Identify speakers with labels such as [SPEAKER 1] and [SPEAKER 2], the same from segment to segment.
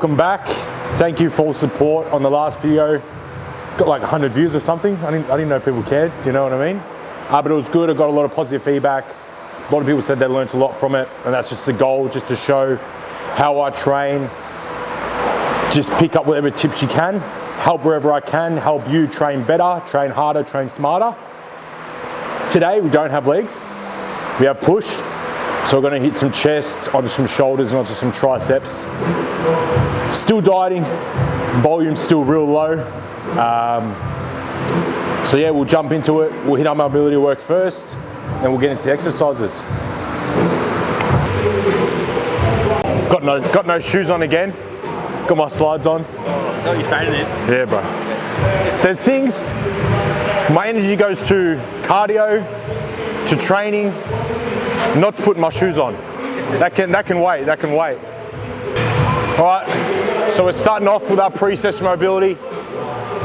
[SPEAKER 1] welcome back. Thank you for all support on the last video. Got like 100 views or something. I didn't know people cared, you know what I mean? But it was good. I got a lot of positive feedback. A lot of people said they learned a lot from it, and that's just the goal, just to show how I train. Just pick up whatever tips you can, help wherever I can, help you train better, train harder, train smarter. Today we don't have legs, we have push. So we're gonna hit some chest, onto some shoulders, and onto some triceps. Still dieting, volume's still real low. So yeah, we'll jump into it. We'll hit our mobility work first, and we'll get into the exercises. Got no shoes on again. Got my slides on.
[SPEAKER 2] Oh, so you're training it?
[SPEAKER 1] Yeah, bro. There's things, my energy goes to cardio, to training, not to put my shoes on. That can wait. All right, so we're starting off with our pre-session mobility.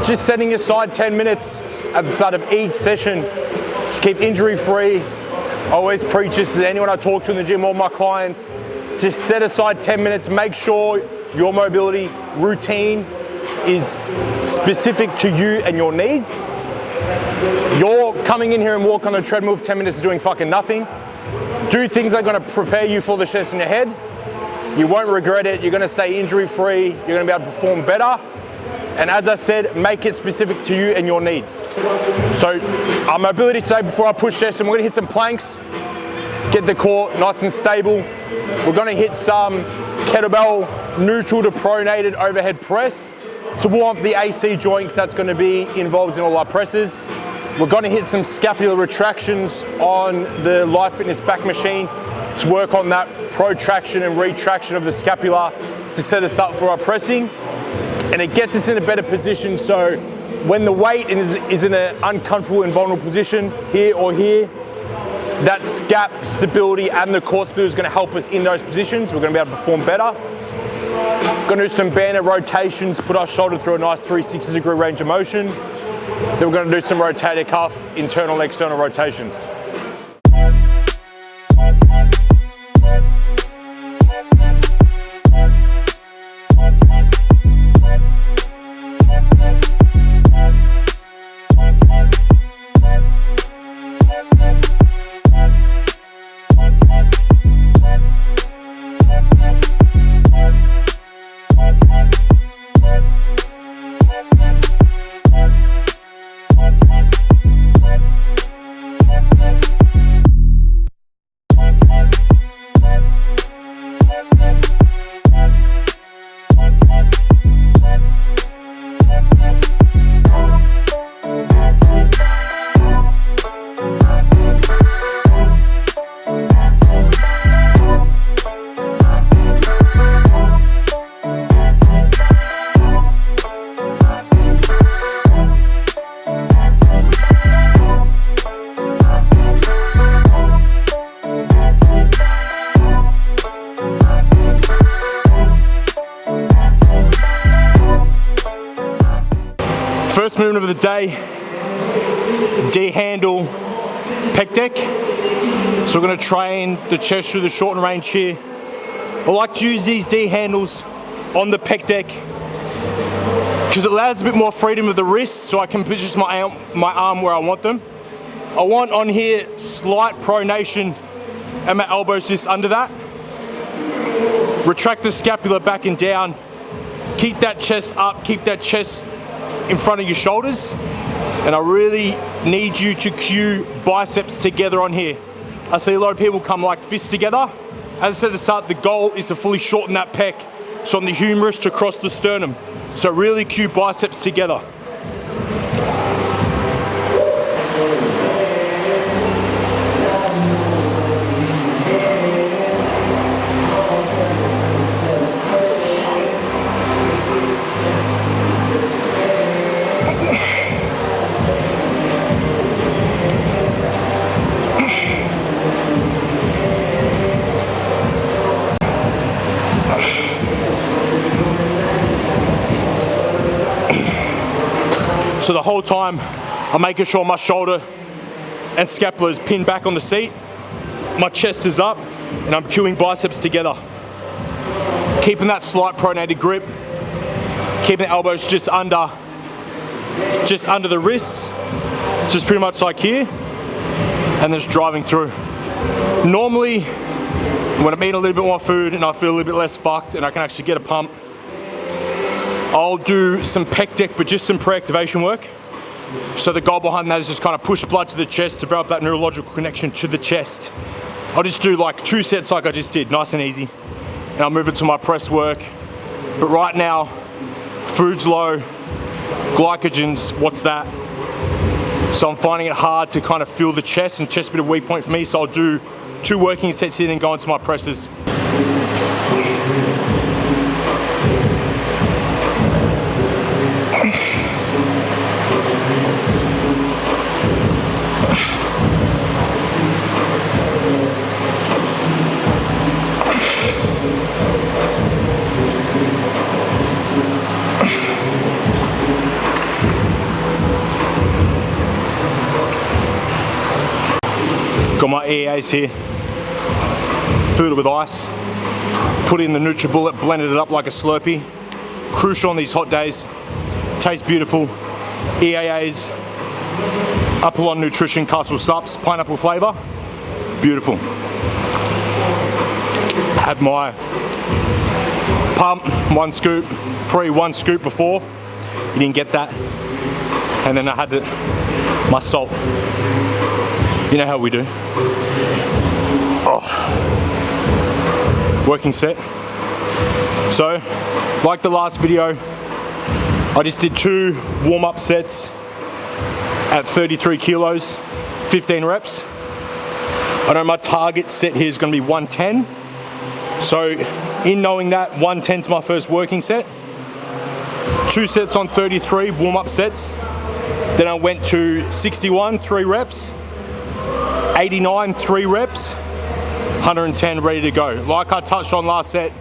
[SPEAKER 1] Just setting aside 10 minutes at the start of each session. Just keep injury free. I always preach this to anyone I talk to in the gym, all my clients. Just set aside 10 minutes, make sure your mobility routine is specific to you and your needs. You're coming in here and walk on the treadmill for 10 minutes of doing fucking nothing. Do things that are gonna prepare you for the chest in your head. You won't regret it. You're gonna stay injury free. You're gonna be able to perform better. And as I said, make it specific to you and your needs. So our mobility today, before our push session, we're gonna hit some planks, get the core nice and stable. We're gonna hit some kettlebell neutral to pronated overhead press to warm up the AC joints. That's gonna be involved in all our presses. We're gonna hit some scapular retractions on the Life Fitness back machine to work on that protraction and retraction of the scapula to set us up for our pressing. And it gets us in a better position, so when the weight is in an uncomfortable and vulnerable position, here or here, that scap stability and the core stability is gonna help us in those positions. We're gonna be able to perform better. Gonna do some banded rotations, put our shoulder through a nice 360-degree range of motion. Then we're gonna do some rotator cuff, internal and external rotations. First movement of the day, D-handle pec deck. So we're gonna train the chest through the shortened range here. I like to use these D-handles on the pec deck because it allows a bit more freedom of the wrist, so I can position my arm where I want them. I want on here slight pronation and my elbows just under that. Retract the scapula back and down. Keep that chest up, keep that chest in front of your shoulders. And I really need you to cue biceps together on here. I see a lot of people come like fists together. As I said at the start, the goal is to fully shorten that pec, so on the humerus to cross the sternum. So really cue biceps together. So the whole time, I'm making sure my shoulder and scapula is pinned back on the seat. My chest is up, and I'm cueing biceps together. Keeping that slight pronated grip, keeping the elbows just under the wrists, just pretty much like here, and just driving through. Normally, when I'm eating a little bit more food and I feel a little bit less fucked and I can actually get a pump, I'll do some pec deck, but just some pre-activation work. So the goal behind that is just kind of push blood to the chest, develop that neurological connection to the chest. I'll just do like 2 sets like I just did, nice and easy. And I'll move it to my press work. But right now, food's low, glycogen's, what's that? So I'm finding it hard to kind of feel the chest, and chest a bit of a weak point for me. So I'll do 2 working sets here and then go into my presses. Got my EAs here, filled it with ice, put in the NutriBullet, blended it up like a Slurpee. Crucial on these hot days, tastes beautiful. EAAs, Upper Nutrition Castle Sups, pineapple flavor, beautiful. Had my pump, 1 scoop, probably 1 scoop before, you didn't get that. And then I had my salt. You know how we do. Oh. Working set. So, like the last video, I just did 2 warm-up sets at 33 kilos, 15 reps. I know my target set here is going to be 110. So, in knowing that, 110 is my first working set. 2 sets on 33 warm-up sets. Then I went to 61, 3 reps. 89, 3 reps, 110 ready to go. Like I touched on last set,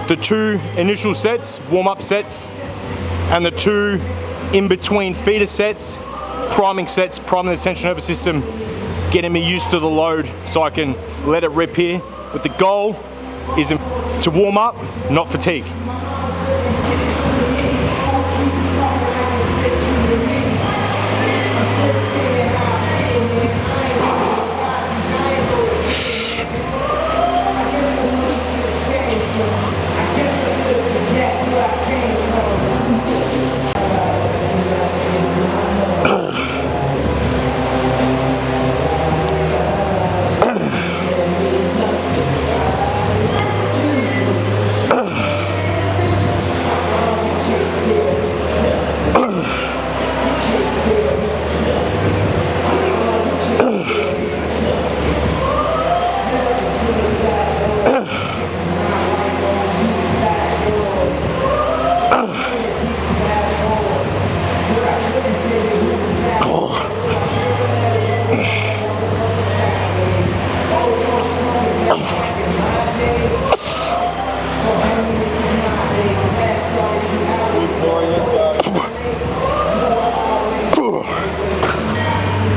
[SPEAKER 1] the 2 initial sets, warm-up sets, and the 2 in-between feeder sets, priming the central nervous system, getting me used to the load so I can let it rip here. But the goal is to warm up, not fatigue.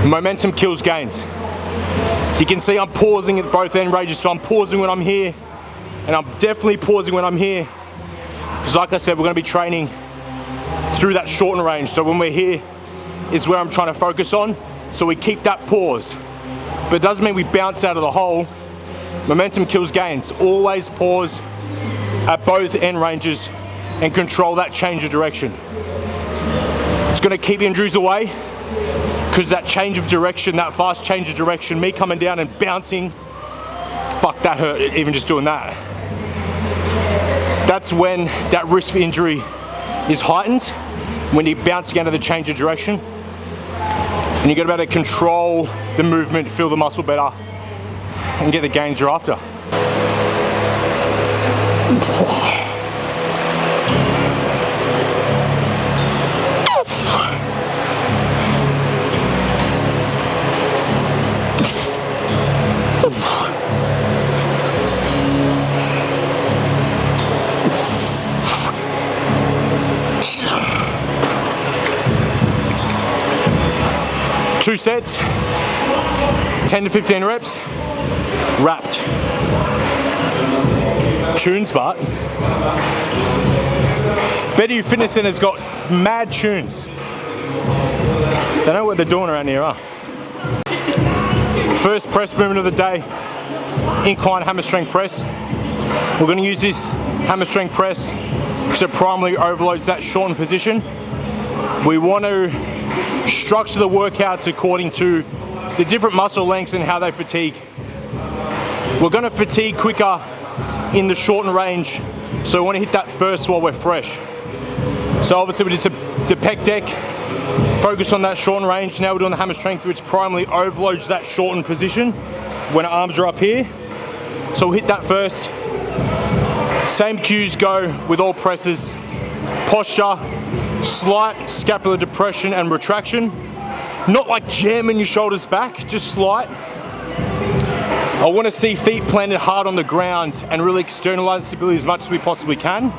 [SPEAKER 1] Momentum kills gains. You can see I'm pausing at both end ranges, so I'm pausing when I'm here, and I'm definitely pausing when I'm here, because like I said, we're going to be training through that shortened range. So when we're here is where I'm trying to focus on, so we keep that pause. But it doesn't mean we bounce out of the hole. Momentum kills gains. Always pause at both end ranges and control that change of direction. It's going to keep injuries away, because that change of direction, that fast change of direction, me coming down and bouncing, fuck, that hurt, even just doing that. That's when that risk for injury is heightened, when you're bouncing out of the change of direction. And you got to be able to control the movement, feel the muscle better, and get the gains you're after. Two sets, 10 to 15 reps, wrapped. tunes, but BetterYOU Fitness Centre's got mad tunes. They know what they're doing around here, huh? First press movement of the day, incline hammer strength press. We're going to use this hammer strength press because it primarily overloads that shortened position. We want to structure the workouts according to the different muscle lengths and how they fatigue. We're going to fatigue quicker in the shortened range, so we want to hit that first while we're fresh. So obviously we did the pec deck, focus on that shortened range. Now we're doing the hammer strength, which primarily overloads that shortened position when our arms are up here. So we'll hit that first. Same cues go with all presses. Posture, slight scapular depression and retraction. Not like jamming your shoulders back, just slight. I want to see feet planted hard on the ground and really externalize stability as much as we possibly can.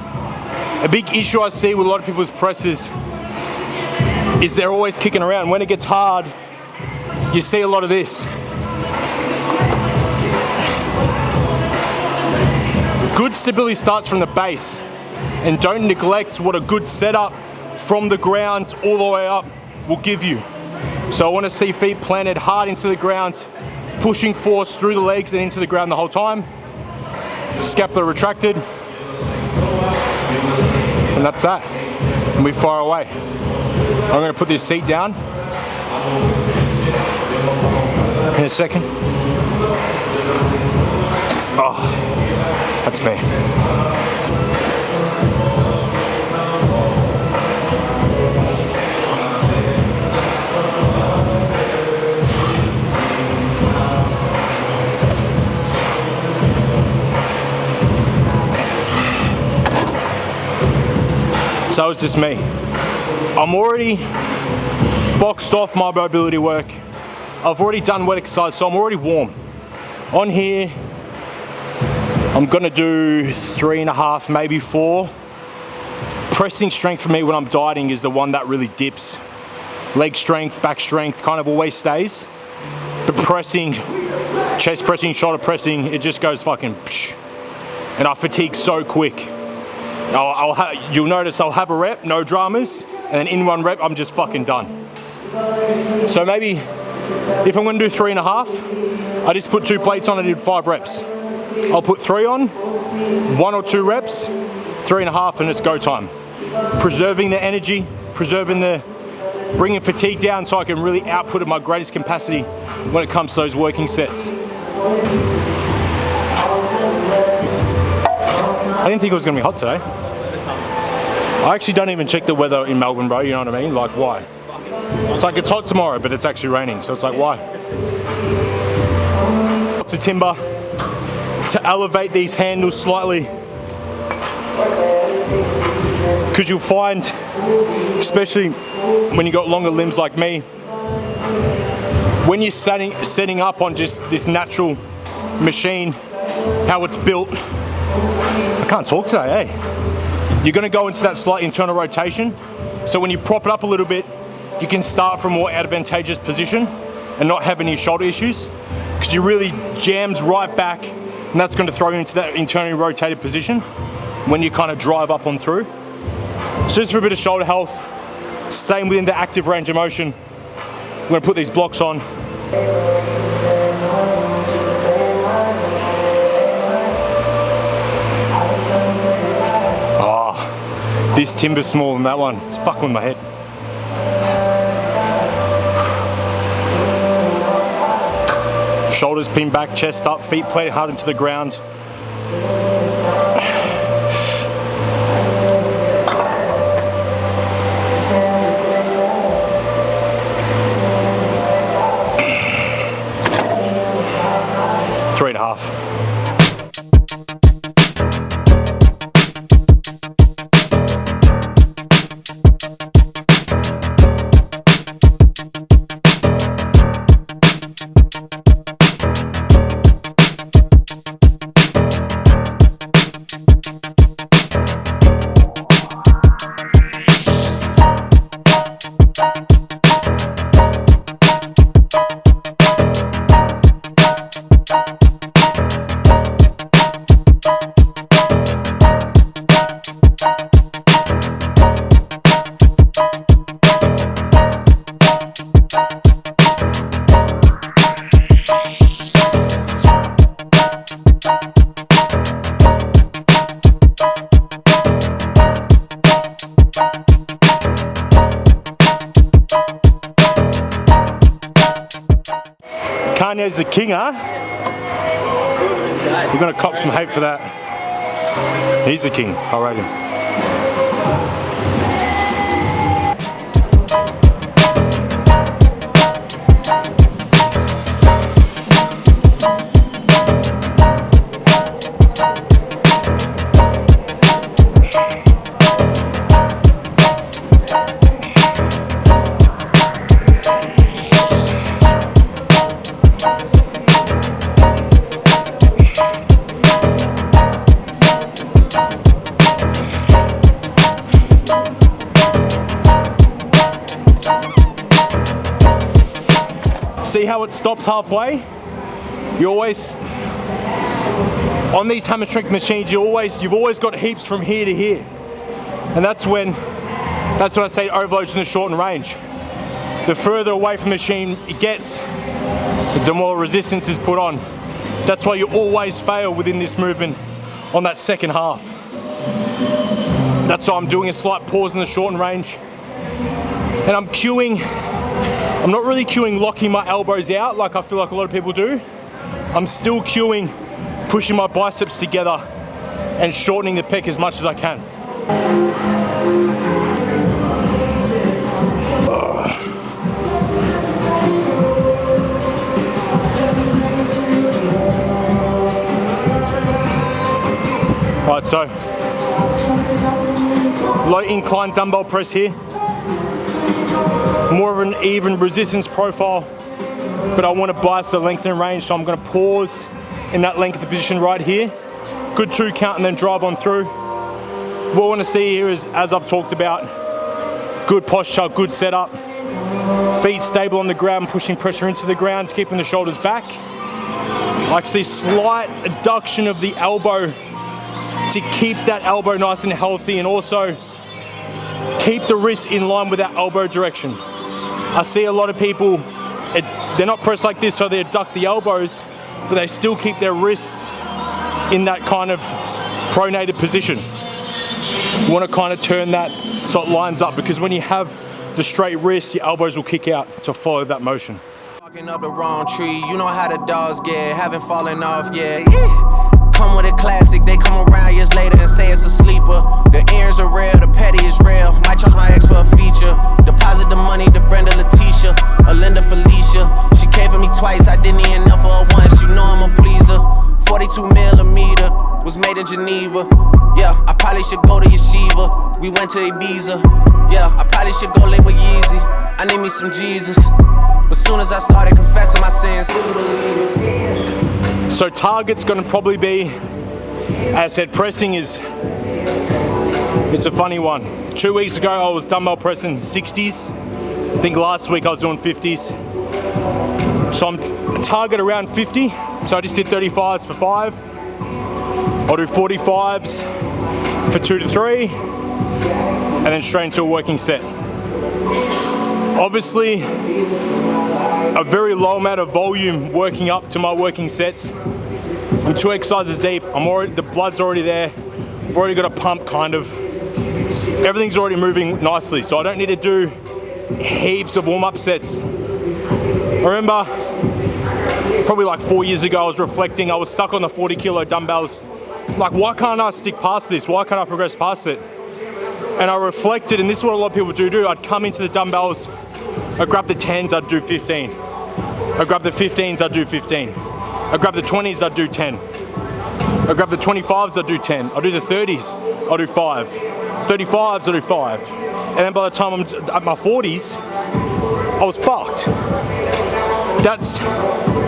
[SPEAKER 1] A big issue I see with a lot of people's presses is they're always kicking around. When it gets hard, you see a lot of this. Good stability starts from the base, and don't neglect what a good setup from the ground all the way up will give you. So I want to see feet planted hard into the ground, pushing force through the legs and into the ground the whole time. Scapula retracted. And that's that. And we fire away. I'm going to put this seat down in a second. Oh, that's me. So it's just me. I'm already boxed off my mobility work. I've already done wet exercise, so I'm already warm. On here, I'm gonna do 3.5, maybe 4. Pressing strength for me when I'm dieting is the one that really dips. Leg strength, back strength, kind of always stays. But pressing, chest pressing, shoulder pressing, it just goes fucking psh. And I fatigue so quick. You'll notice I'll have a rep, no dramas, and then in one rep, I'm just fucking done. So maybe if I'm gonna do 3.5, I just put 2 plates on and did 5 reps. I'll put 3 on, 1 or 2 reps, 3.5, and it's go time. Preserving the energy, bringing fatigue down so I can really output at my greatest capacity when it comes to those working sets. I didn't think it was gonna be hot today. I actually don't even check the weather in Melbourne, bro, you know what I mean? Like, why? It's like it's hot tomorrow, but it's actually raining, so it's like, why? Lots of timber to elevate these handles slightly. Because you'll find, especially when you got longer limbs like me, when you're setting up on just this natural machine, how it's built, I can't talk today, eh? You're gonna go into that slight internal rotation. So when you prop it up a little bit, you can start from a more advantageous position and not have any shoulder issues, because you really jammed right back, and that's gonna throw you into that internally rotated position when you kind of drive up on through. So just for a bit of shoulder health, staying within the active range of motion, I'm gonna put these blocks on. This timber's smaller than that one. It's fucking with my head. Shoulders pinned back, chest up, feet planted hard into the ground. Three and a half. Kanye's the king, huh? You're gonna cop some hate for that. He's the king, I rate him. See how it stops halfway? You always, on these hammer strength machines, you've always got heaps from here to here. And that's when I say overloads in the shortened range. The further away from the machine it gets, the more resistance is put on. That's why you always fail within this movement on that second half. That's why I'm doing a slight pause in the shortened range. And I'm cueing. I'm not really cueing locking my elbows out like I feel like a lot of people do. I'm still cueing pushing my biceps together and shortening the pec as much as I can. Right, so low incline dumbbell press here. More of an even resistance profile, but I want to bias the length and range, so I'm going to pause in that length position right here. Good 2 count and then drive on through. What I want to see here is, as I've talked about, good posture, good setup, feet stable on the ground, pushing pressure into the ground, keeping the shoulders back. I see slight adduction of the elbow to keep that elbow nice and healthy, and also keep the wrist in line with that elbow direction. I see a lot of people, they're not pressed like this, so they adduct the elbows, but they still keep their wrists in that kind of pronated position. You want to kind of turn that so it lines up, because when you have the straight wrist, your elbows will kick out to follow that motion.
[SPEAKER 2] Walking up the wrong tree, you know how the dogs get, haven't fallen off yet. Come with a classic, they come around years later and say it's a sleeper. The earrings are real, the petty is real. Might charge my ex for a feature. Deposit the money to Brenda Letitia, or Linda Felicia. She came for me twice, I didn't even know for her once. You know I'm a pleaser. 42 millimeter, was made in Geneva. Yeah, I probably should go to Yeshiva. We went to Ibiza. Yeah, I probably should go link with Yeezy. I need me some Jesus. But soon as I started confessing my sins.
[SPEAKER 1] So target's gonna probably be, as I said, pressing it's a funny one. 2 weeks ago I was dumbbell pressing 60s. I think last week I was doing 50s. So I'm target around 50. So I just did 35s for 5. I'll do 45s for 2 to 3, and then straight into a working set. Obviously, a very low amount of volume working up to my working sets. I'm 2 exercises deep. The blood's already there. I've already got a pump, kind of. Everything's already moving nicely, so I don't need to do heaps of warm-up sets. I remember probably like 4 years ago, I was reflecting, I was stuck on the 40 kilo dumbbells. Like, why can't I stick past this? Why can't I progress past it? And I reflected, and this is what a lot of people do. I'd come into the dumbbells, I'd grab the 10s, I'd do 15. I'd grab the 15s, I'd do 15. I'd grab the 20s, I'd do 10. I'd grab the 25s, I'd do 10. I'll do the 30s, I'll do 5. 35s, I'll do 5. And then by the time I'm at my 40s, I was fucked. That's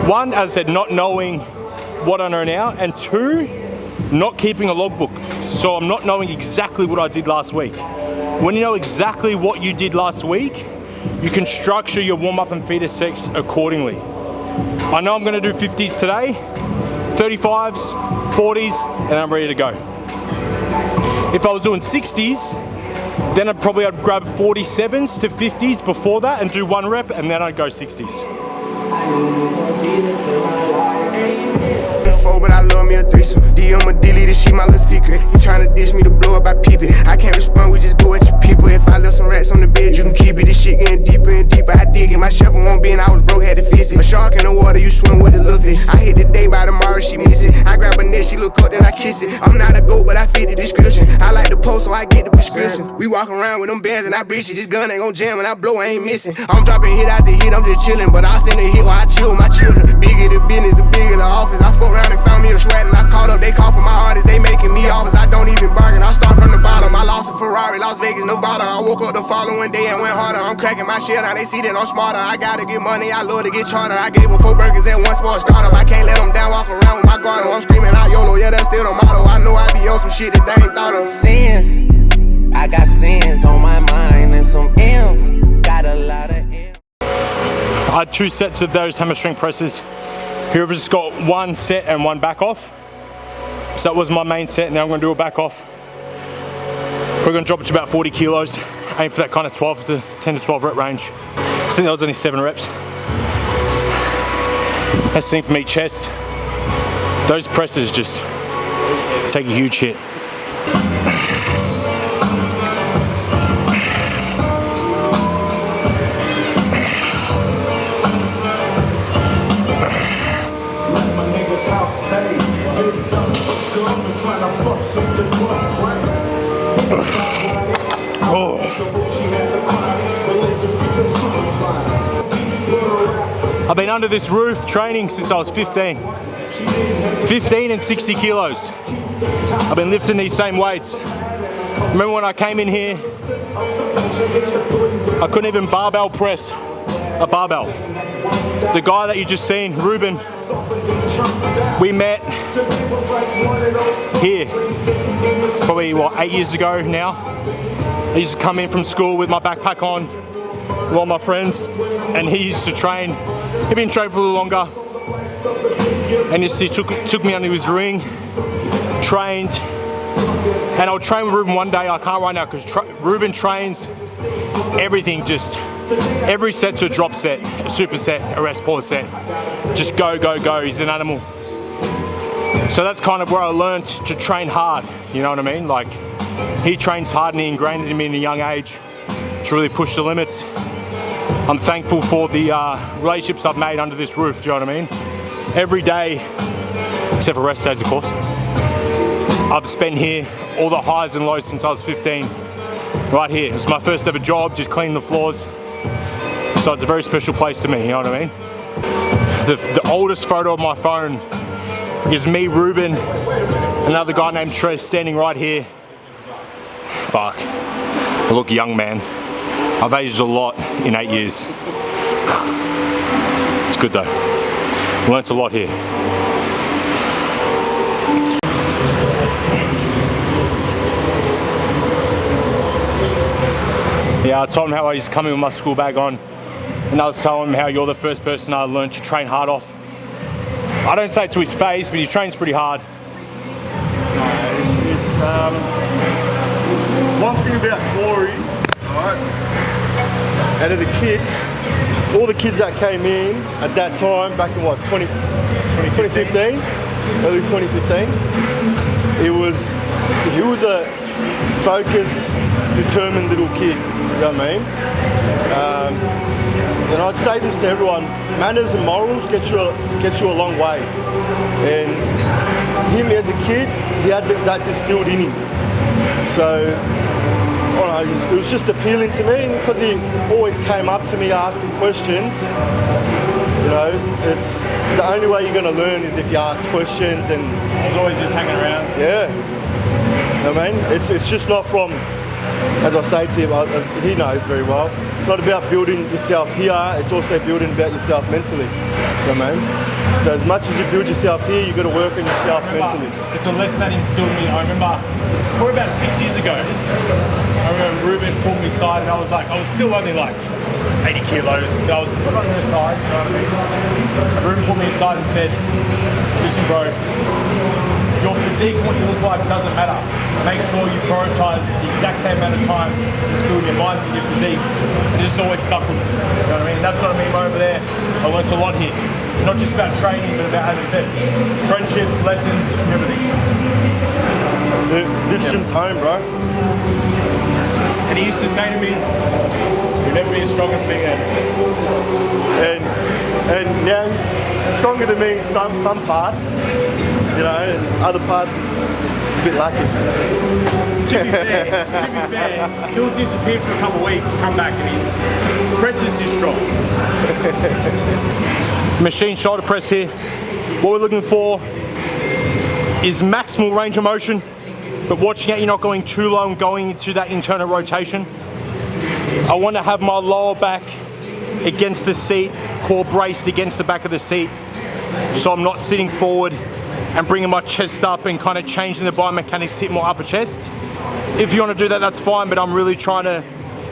[SPEAKER 1] one, as I said, not knowing what I know now, and 2, not keeping a logbook. So I'm not knowing exactly what I did last week. When you know exactly what you did last week, you can structure your warm-up and feeder sets accordingly. I know I'm gonna do 50s today, 35s, 40s, and I'm ready to go. If I was doing 60s, then I'd grab 47s to 50s before that and do 1 rep, and then I'd go 60s.
[SPEAKER 3] But I love me a threesome. DM a delete this shit, my little secret. You tryna dish me to blow up, I peep it. I can't respond, we just go at your people. If I left some rats on the bed, you can keep it. This shit getting deeper and deeper. I dig it. My shovel won't be, and I was broke, had to fix it. For sure, shark in the water, you swim with a little fish. I hit the day by tomorrow, she miss it. I grab her neck, she look up, then I kiss it. I'm not a goat, but I fit the description. I like the post, so I get the prescription. We walk around with them bands and I breach it. This gun ain't gon' jam and I blow, I ain't missing. I'm dropping hit after hit, I'm just chillin'. But I send a hit while I chill with my children. Bigger the business, the bigger the office. I fuck around and found me a shred and I caught up. They call for my artists, they making me offers. I don't even bargain, I start from the bottom. I lost a Ferrari, Las Vegas, Nevada. I woke up the following day and went harder. I'm cracking my shell, now they see that I'm smarter. I gotta get money, I love to get charter. I gave her 4 burgers at once for a startup. I can't let them down, walk around with my guard up. I'm screaming out YOLO, yeah, that's still the motto. I know I be on some shit that they ain't thought of.
[SPEAKER 2] Sins, I got sins on my mind and some M's. Got a lot of M's.
[SPEAKER 1] I had 2 sets of those hamstring presses. Whoever's got 1 set and 1 back off. So that was my main set. Now I'm gonna do a back off. We're gonna drop it to about 40 kilos. Aim for that kind of 10 to 12 rep range. I think that was only 7 reps. That's the thing for me, chest. Those presses just take a huge hit. Oh. I've been under this roof training since I was 15. 15 and 60 kilos. I've been lifting these same weights. Remember when I came in here, I couldn't even barbell press a barbell. The guy that you just seen, Ruben, we met here probably, what, 8 years ago now. I used to come in from school with my backpack on with all my friends, and he used to train. He'd been training for a little longer, and he took me under his ring, trained, and I'll train with Ruben one day. I can't right now because Ruben trains everything, just every set's a drop set, a super set, a rest pause set. Just go, go, go. He's an animal. So that's kind of where I learned to train hard, you know what I mean? Like, he trains hard and he ingrained it in me in a young age to really push the limits. I'm thankful for the relationships I've made under this roof, do you know what I mean? Every day, except for rest days of course, I've spent here all the highs and lows since I was 15, right here. It was my first ever job, just cleaning the floors. So it's a very special place to me, you know what I mean? The oldest photo of my phone is me, Ruben, another guy named Trez standing right here. Fuck, I look young, man. I've aged a lot in 8 years. It's good though. Learnt a lot here. Yeah, I told him how I used to come in with my school bag on, and I was telling him how you're the first person I learned to train hard off. I don't say it to his face, but he trains pretty hard.
[SPEAKER 4] One thing about Glory, right? Out of the kids, all the kids that came in at that time, back in what, 2015, early 2015, he was a focused, determined little kid, you know what I mean? And I'd say this to everyone, manners and morals get you a long way. And him as a kid, he had that distilled in him. So, I don't know, it was just appealing to me, and because he always came up to me asking questions, you know, it's the only way you're going to learn is if you ask questions. And
[SPEAKER 1] I was always just hanging around.
[SPEAKER 4] Yeah, I mean, it's just not from, as I say to him, he knows very well, it's not about building yourself here, it's also building about yourself mentally, you know what I mean? So as much as you build yourself here, you've got to work on yourself mentally.
[SPEAKER 1] It's a lesson that instilled in me. I remember, probably about 6 years ago, I remember Ruben pulled me aside and I was still only like 80 kilos, but I was on her side, you know what I mean? And Ruben pulled me aside and said, listen bro, your physique and what you look like doesn't matter. Make sure you prioritize the exact same amount of time to build your mind and your physique. And it's always stuck with me, you know what I mean? That's what I mean by over there. I learned a lot here. Not just about training, but about, as I said, friendships, lessons, everything.
[SPEAKER 4] That's it. This gym's home, bro.
[SPEAKER 1] And he used to say to me, you'll never be as strong as me.
[SPEAKER 4] And And now he's stronger than me in some parts, you know, and other parts is a bit lacking.
[SPEAKER 1] To be fair, he'll disappear for a couple of weeks, come back and his presses is strong. Machine shoulder press here. What we're looking for is maximal range of motion, but watching out you're not going too low and going into that internal rotation. I want to have my lower back against the seat, core braced against the back of the seat, so I'm not sitting forward and bringing my chest up and kind of changing the biomechanics to hit more upper chest. If you want to do that, that's fine, but I'm really trying to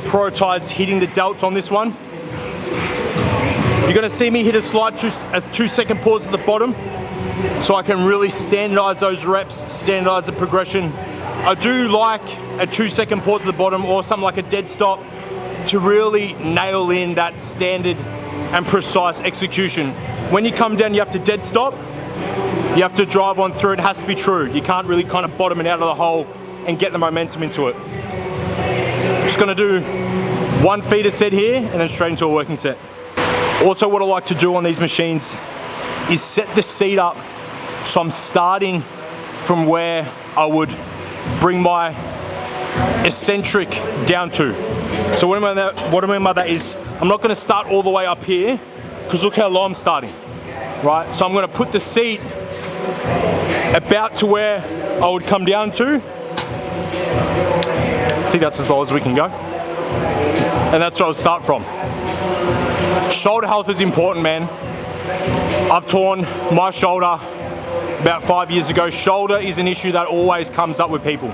[SPEAKER 1] prioritize hitting the delts on this one. You're going to see me hit a slight 2-second pause at the bottom, so I can really standardize those reps, standardize the progression. I do like a 2-second pause at the bottom or something like a dead stop to really nail in that standard and precise execution. When you come down, you have to dead stop. You have to drive on through. It has to be true. You can't really kind of bottom it out of the hole and get the momentum into it. Just gonna do one feeder set here and then straight into a working set. Also, what I like to do on these machines is set the seat up so I'm starting from where I would bring my eccentric down to. So what I mean by that is I'm not going to start all the way up here because look how low I'm starting, right? So I'm going to put the seat about to where I would come down to. I think that's as low as we can go. And that's where I'll start from. Shoulder health is important, man. I've torn my shoulder about 5 years ago. Shoulder is an issue that always comes up with people.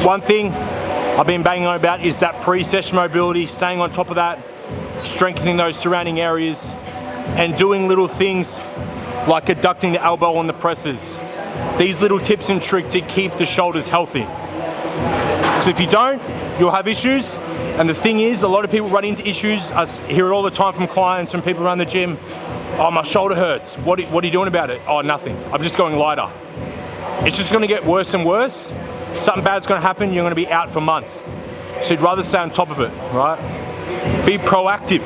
[SPEAKER 1] One thing I've been banging on about is that pre-session mobility, staying on top of that, strengthening those surrounding areas, and doing little things like adducting the elbow on the presses. These little tips and tricks to keep the shoulders healthy. So if you don't, you'll have issues. And the thing is, a lot of people run into issues. I hear it all the time from clients, from people around the gym. Oh, my shoulder hurts. What are you doing about it? Oh, nothing. I'm just going lighter. It's just gonna get worse and worse. Something bad's gonna happen, you're gonna be out for months. So you'd rather stay on top of it, right? Be proactive.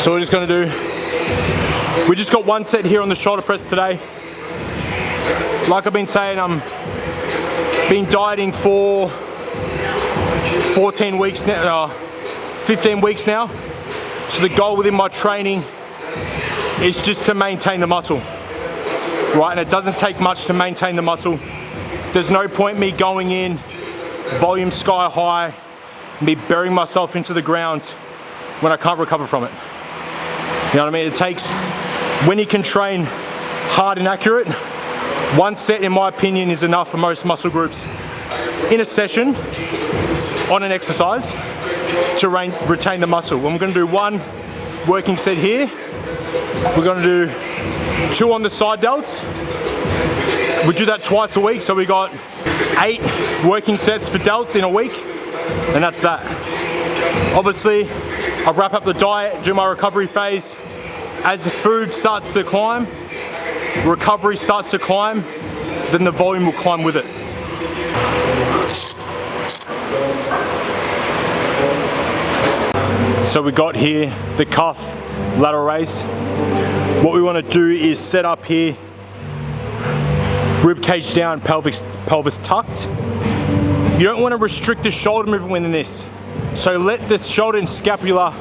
[SPEAKER 1] So we're just gonna do, we just got one set here on the shoulder press today. Like I've been saying, I'm been dieting for 14 weeks now, 15 weeks now. So the goal within my training is just to maintain the muscle, right? And it doesn't take much to maintain the muscle. There's no point me going in, volume sky high, me burying myself into the ground when I can't recover from it. You know what I mean? It takes, when you can train hard and accurate, one set, in my opinion, is enough for most muscle groups in a session on an exercise to retain the muscle. And we're going to do one working set here. We're going to do 2 on the side delts. We do that twice a week, so we got 8 working sets for delts in a week, and that's that. Obviously, I wrap up the diet, do my recovery phase. As the food starts to climb, recovery starts to climb, then the volume will climb with it. So we got here the cuff lateral raise. What we want to do is set up here rib cage down, pelvis tucked. You don't want to restrict the shoulder movement in this. So let the shoulder and scapula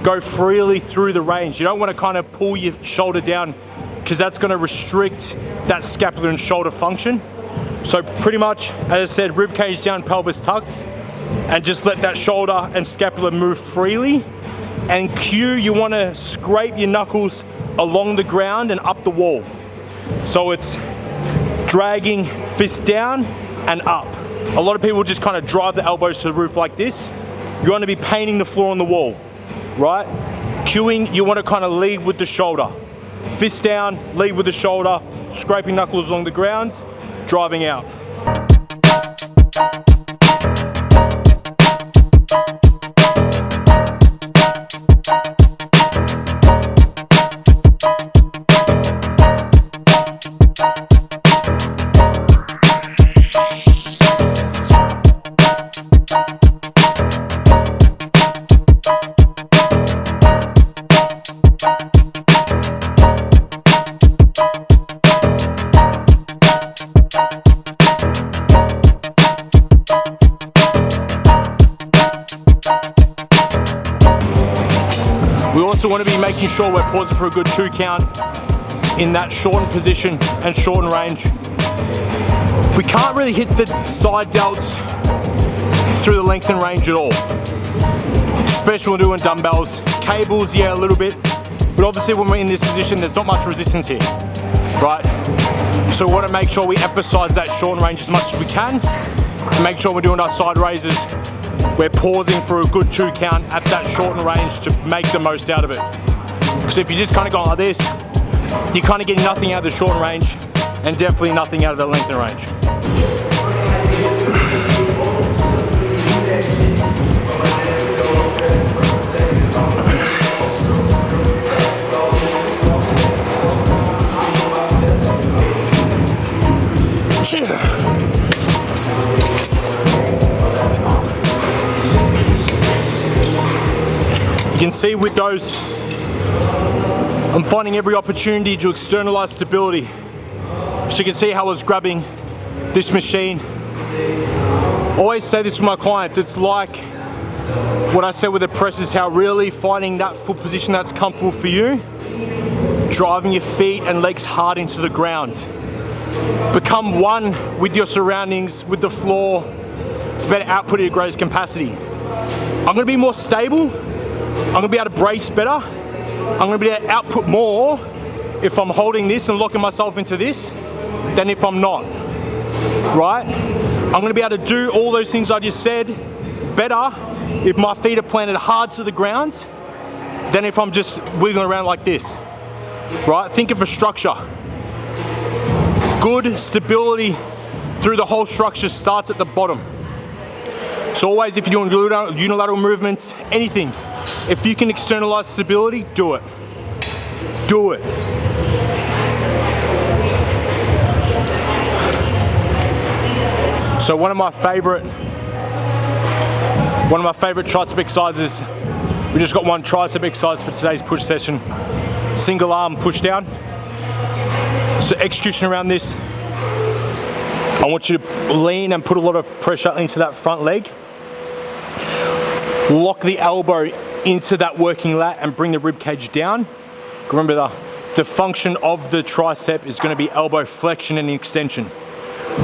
[SPEAKER 1] go freely through the range. You don't want to kind of pull your shoulder down because that's going to restrict that scapular and shoulder function. So pretty much, as I said, rib cage down, pelvis tucked, and just let that shoulder and scapula move freely. And cue, you want to scrape your knuckles along the ground and up the wall. So it's dragging fist down and up. A lot of people just kind of drive the elbows to the roof like this. You want to be painting the floor on the wall, right? Cueing, you want to kind of lead with the shoulder. Fist down, lead with the shoulder, scraping knuckles along the ground, driving out. We also want to be making sure we're pausing for a good 2 count in that shortened position and shortened range. We can't really hit the side delts through the lengthened range at all, especially when we're doing dumbbells. Cables, yeah, a little bit, but obviously when we're in this position, there's not much resistance here, right? So we want to make sure we emphasize that shortened range as much as we can. Make sure we're doing our side raises. We're pausing for a good 2 count at that shortened range to make the most out of it. Because if you just kind of go like this, you're kind of getting nothing out of the shortened range and definitely nothing out of the lengthened range. You can see with those, I'm finding every opportunity to externalize stability. So you can see how I was grabbing this machine. I always say this to my clients, it's like what I said with the press is how really finding that foot position that's comfortable for you, driving your feet and legs hard into the ground. Become one with your surroundings, with the floor. It's better output at your greatest capacity. I'm gonna be more stable. I'm gonna be able to brace better. I'm gonna be able to output more if I'm holding this and locking myself into this than if I'm not, right? I'm gonna be able to do all those things I just said better if my feet are planted hard to the ground than if I'm just wiggling around like this, right? Think of a structure. Good stability through the whole structure starts at the bottom. So always if you're doing unilateral movements, anything, if you can externalize stability, do it. Do it. So one of my favorite tricep exercises, we just got one tricep exercise for today's push session. Single arm push down. So execution around this, I want you to lean and put a lot of pressure into that front leg. Lock the elbow into that working lat and bring the rib cage down. Remember the function of the tricep is going to be elbow flexion and extension.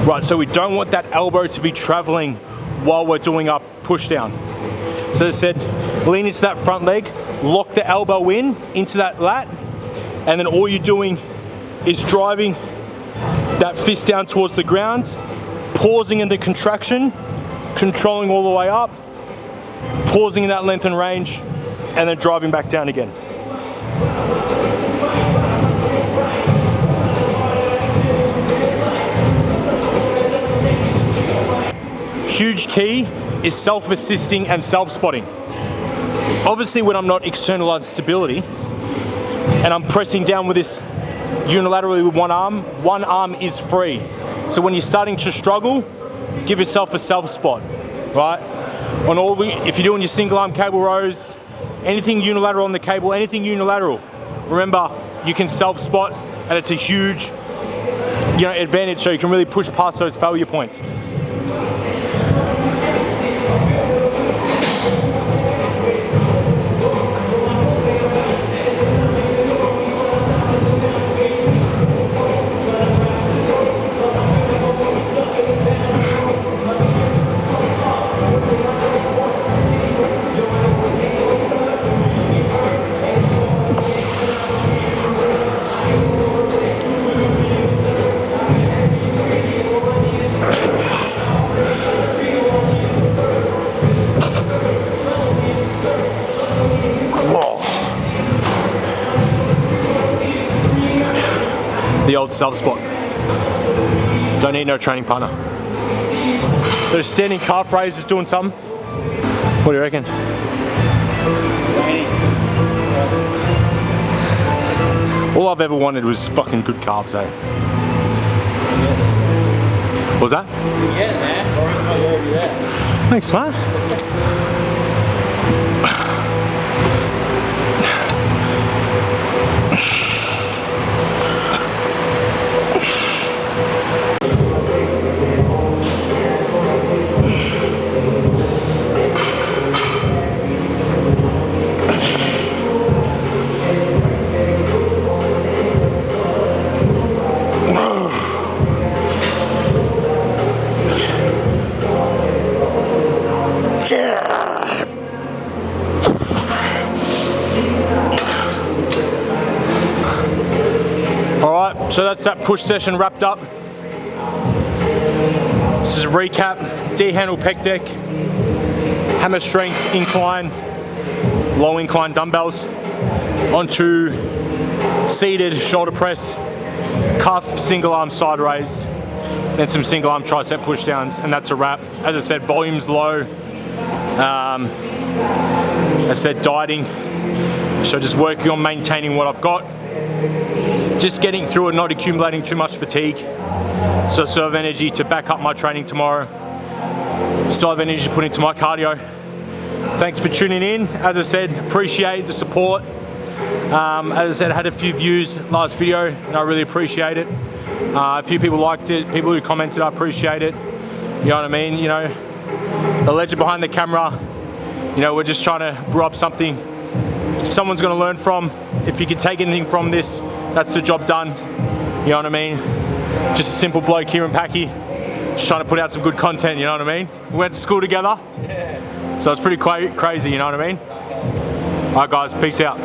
[SPEAKER 1] Right, so we don't want that elbow to be traveling while we're doing our push down. So as I said, lean into that front leg, lock the elbow into that lat, and then all you're doing is driving that fist down towards the ground, pausing in the contraction, controlling all the way up, pausing in that length and range, and then driving back down again. Huge key is self-assisting and self-spotting. Obviously when I'm not externalizing stability and I'm pressing down with this unilaterally with one arm is free. So when you're starting to struggle, give yourself a self-spot, right? If you're doing your single arm cable rows, anything unilateral on the cable, anything unilateral, remember you can self-spot and it's a huge advantage, so you can really push past those failure points. The old self spot. Don't need no training partner. Those standing calf raises doing something. What do you reckon? All I've ever wanted was fucking good calves, eh? What was that?
[SPEAKER 5] Yeah, man.
[SPEAKER 1] Thanks, man. Alright, so that's that push session wrapped up. This is a recap. D-handle pec deck, hammer strength incline, low incline dumbbells, onto seated shoulder press, cuff single arm side raise, then some single arm tricep push downs, and that's a wrap. As I said, volume's low. As I said, dieting, so just working on maintaining what I've got, just getting through it, not accumulating too much fatigue, so I still have energy to back up my training tomorrow, still have energy to put into my cardio. Thanks for tuning in. As I said, appreciate the support. As I said, I had a few views last video and I really appreciate it. A few people liked it, people who commented, I appreciate it. You know what I mean? The legend behind the camera, we're just trying to brew up something someone's going to learn from. If you can take anything from this, that's the job done. You know what I mean? Just a simple bloke here in Packy, just trying to put out some good content, you know what I mean? We went to school together, so it's pretty crazy, you know what I mean? Alright guys, peace out.